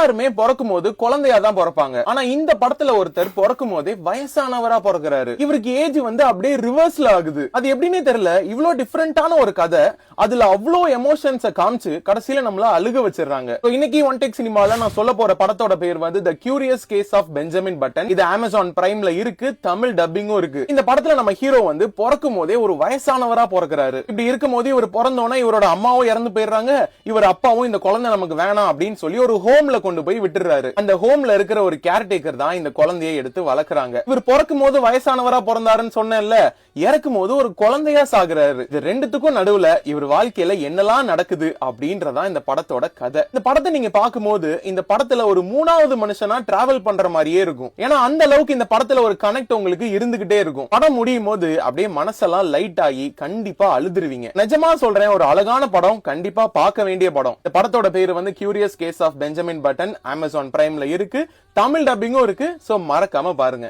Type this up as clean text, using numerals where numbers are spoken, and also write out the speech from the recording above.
எல்லாருமே பிறக்கும் போது குழந்தையா தான் பிறப்பாங்க. ஆனா இந்த படத்துல ஒருத்தர் பிறக்கும் போதே வயசானவரா பிறக்கிறாரு. இவருக்கு ஏஜ் வந்து அப்படியே ரிவர்ஸ்ல ஆகுது. அது எப்படின்னே தெரியல. இவ்வளவு டிஃபரெண்டான ஒரு கதை, அதுல அவ்வளோ எமோஷன்ஸ காமிச்சு கடைசியில நம்மள அழுக வச்சிடறாங்க. இன்னைக்கு ஒன் டேக் சினிமால நான் சொல்ல போற படத்தோட பேர் வந்து the curious case of Benjamin Button. இது அமேசான் பிரைம்ல இருக்கு, தமிழ் டப்பிங்கும் இருக்கு. இந்த படத்துல நம்ம ஹீரோ வந்து பிறக்கும் போதே ஒரு வயசானவரா பிறக்கிறாரு. இப்படி இருக்கும் போது இவர் பிறந்தோன்னா இவரோட அம்மாவும் இறந்து போயிடுறாங்க. இவர் அப்பாவும் இந்த குழந்தை நமக்கு வேணாம் அப்படின்னு சொல்லி ஒரு ஹோம்ல கொண்டு போய் விட்டுறாரு. அந்த ஹோம்ல இருக்கிற ஒரு கேர்டேக்கர் தான் இந்த குழந்தையை எடுத்து வளர்க்கறாங்க. இவர் பிறக்கும் போது வயசானவரா பிறந்தாருன்னு சொன்னேன்ல, இறக்கும் போது ஒரு குழந்தையா சாகுறாரு. இது ரெண்டுத்துக்கும் நடுவுல இவர் வாழ்க்கையில என்னெல்லாம் நடக்குது அப்படின்றதான் இந்த படத்தோட கதை. இந்த படத்தை நீங்க பார்க்கும்போது இந்த படத்துல ஒரு மூணாவது மனுஷனா டிராவல் பண்ற மாதிரியே இருக்கும். ஏன்னா அந்த அளவுக்கு இந்த படத்துல ஒரு கனெக்ட் உங்களுக்கு இருந்துகிட்டே இருக்கும். படம் முடியும் போது அப்படியே மனசெல்லாம் லைட் ஆகி கண்டிப்பா அழுதுருவீங்க. நிஜமா சொல்றேன், ஒரு அழகான படம், கண்டிப்பா பார்க்க வேண்டிய படம். இந்த படத்தோட பேரு வந்து curious case of Benjamin Button. Amazon பிரைம்ல இருக்கு, தமிழ் டப்பிங்கும் இருக்கு. சோ மறக்காம பாருங்க.